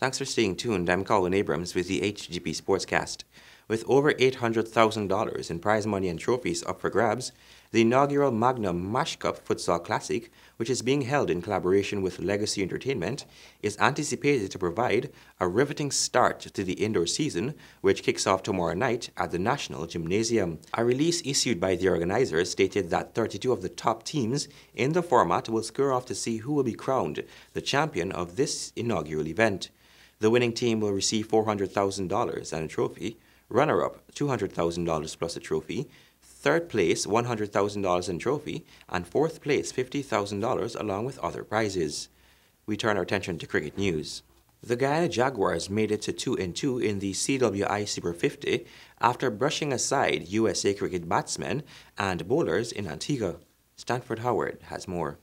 Thanks for staying tuned. I'm Colin Abrams with the HGP Sportscast. With over $800,000 in prize money and trophies up for grabs, the inaugural Magnum Mash Cup Futsal Classic, which is being held in collaboration with Legacy Entertainment, is anticipated to provide a riveting start to the indoor season, which kicks off tomorrow night at the National Gymnasium. A release issued by the organizers stated that 32 of the top teams in the format will square off to see who will be crowned the champion of this inaugural event. The winning team will receive $400,000 and a trophy, runner-up $200,000 plus a trophy, third place $100,000 and trophy, and fourth place $50,000 along with other prizes. We turn our attention to cricket news. The Guyana Jaguars made it to 2-2 in the CWI Super 50 after brushing aside USA cricket batsmen and bowlers in Antigua. Stanford Howard has more.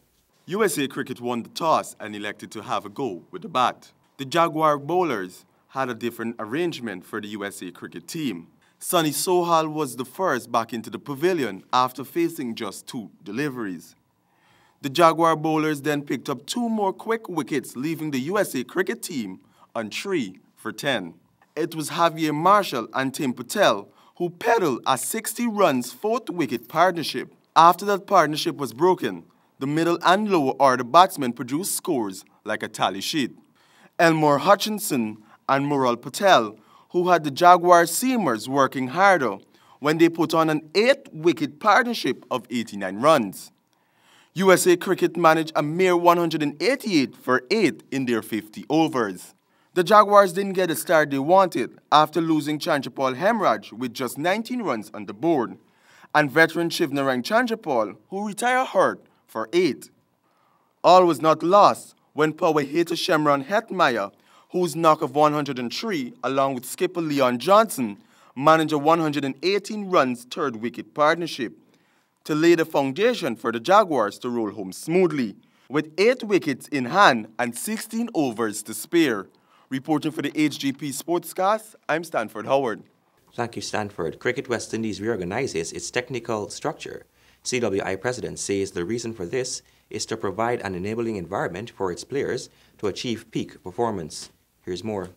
USA Cricket won the toss and elected to have a go with the bat. The Jaguar bowlers had a different arrangement for the USA Cricket team. Sonny Sohal was the first back into the pavilion after facing just 2 deliveries. The Jaguar bowlers then picked up 2 more quick wickets, leaving the USA Cricket team on 3 for 10. It was Javier Marshall and Tim Patel who peddled a 60 runs 4th wicket partnership. After that partnership was broken, the middle and lower order batsmen produced scores like a tally sheet. Elmore Hutchinson and Mural Patel, who had the Jaguar seamers working harder when they put on an 8-wicket partnership of 89 runs. USA Cricket managed a mere 188 for 8 in their 50 overs. The Jaguars didn't get the start they wanted after losing Chandrapal Hemraj with just 19 runs on the board, and veteran Shivnarang Chandrapal, who retired hurt, for 8. All was not lost when power hitter Shemron Hetmeyer, whose knock of 103, along with skipper Leon Johnson, managed a 118 runs 3rd wicket partnership to lay the foundation for the Jaguars to roll home smoothly, with 8 wickets in hand and 16 overs to spare. Reporting for the HGP Sportscast, I'm Stanford Howard. Thank you, Stanford. Cricket West Indies reorganizes its technical structure. CWI president says the reason for this is to provide an enabling environment for its players to achieve peak performance. Here's more.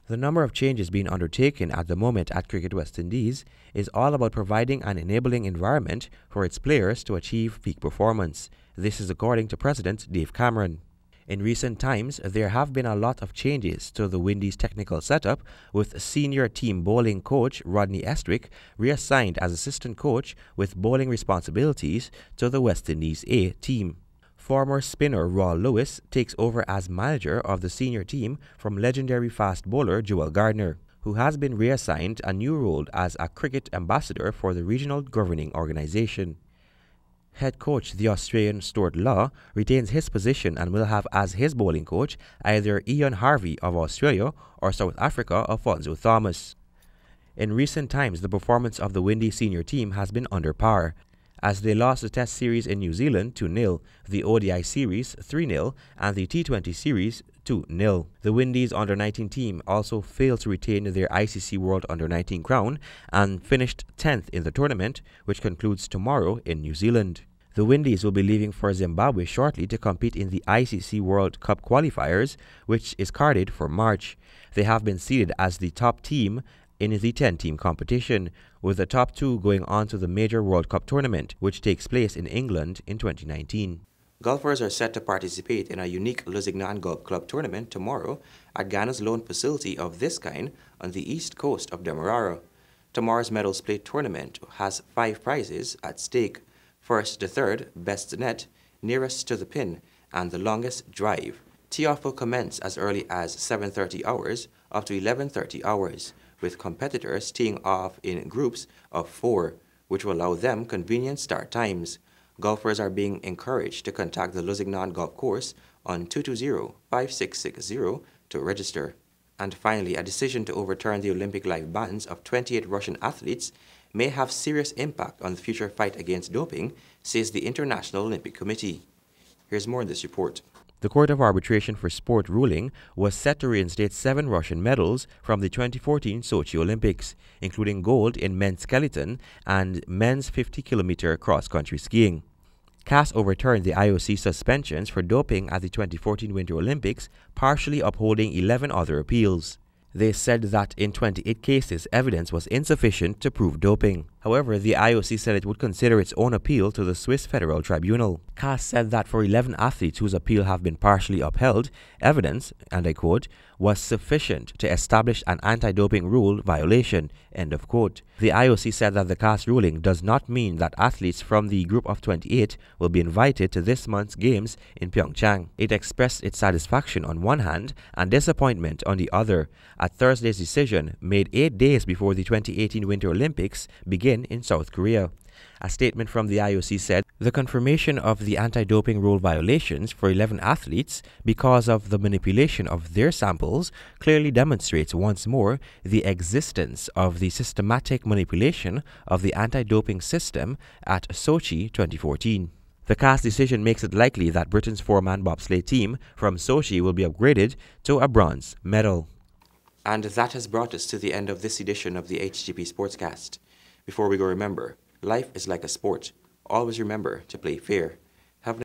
The number of changes being undertaken at the moment at Cricket West Indies is all about providing an enabling environment for its players to achieve peak performance. This is according to President Dave Cameron. In recent times, there have been a lot of changes to the Windies technical setup, with senior team bowling coach Rodney Estwick reassigned as assistant coach with bowling responsibilities to the West Indies A team. Former spinner Raul Lewis takes over as manager of the senior team from legendary fast bowler Joel Gardner, who has been reassigned a new role as a cricket ambassador for the regional governing organization. Head coach, the Australian Stuart Law, retains his position and will have as his bowling coach either Ian Harvey of Australia or South Africa Alfonso Thomas. In recent times, the performance of the Windies senior team has been under par, as they lost the Test Series in New Zealand 2-0, the ODI Series 3-0, and the T20 Series 2-0. The Windies Under-19 team also failed to retain their ICC World Under-19 crown and finished 10th in the tournament, which concludes tomorrow in New Zealand. The Windies will be leaving for Zimbabwe shortly to compete in the ICC World Cup qualifiers, which is carded for March. They have been seeded as the top team in the 10-team competition, with the top 2 going on to the major World Cup tournament, which takes place in England in 2019. Golfers are set to participate in a unique Lusignan Golf Club tournament tomorrow at Ghana's lone facility of this kind on the east coast of Demerara. Tomorrow's medals plate tournament has 5 prizes at stake: first to third, best net, nearest to the pin, and the longest drive. Tee-off will commence as early as 7:30 hours up to 11:30 hours, with competitors teeing off in groups of 4, which will allow them convenient start times. Golfers are being encouraged to contact the Lusignan Golf Course on 220-5660 to register. And finally, a decision to overturn the Olympic live bans of 28 Russian athletes may have serious impact on the future fight against doping, says the International Olympic Committee. Here's more in this report. The Court of Arbitration for Sport ruling was set to reinstate 7 Russian medals from the 2014 Sochi Olympics, including gold in men's skeleton and men's 50-kilometer cross-country skiing. CAS overturned the IOC suspensions for doping at the 2014 Winter Olympics, partially upholding 11 other appeals. They said that in 28 cases, evidence was insufficient to prove doping. However, the IOC said it would consider its own appeal to the Swiss Federal Tribunal. CAS said that for 11 athletes whose appeal have been partially upheld, evidence, and I quote, was sufficient to establish an anti-doping rule violation, end of quote. The IOC said that the CAS ruling does not mean that athletes from the group of 28 will be invited to this month's games in Pyeongchang. It expressed its satisfaction on one hand and disappointment on the other at Thursday's decision made 8 days before the 2018 Winter Olympics begin in South Korea. A statement from the IOC said, the confirmation of the anti-doping rule violations for 11 athletes because of the manipulation of their samples clearly demonstrates once more the existence of the systematic manipulation of the anti-doping system at Sochi 2014. The CAS decision makes it likely that Britain's four-man bobsleigh team from Sochi will be upgraded to a bronze medal. And that has brought us to the end of this edition of the HGP Sportscast. Before we go, remember, life is like a sport. Always remember to play fair.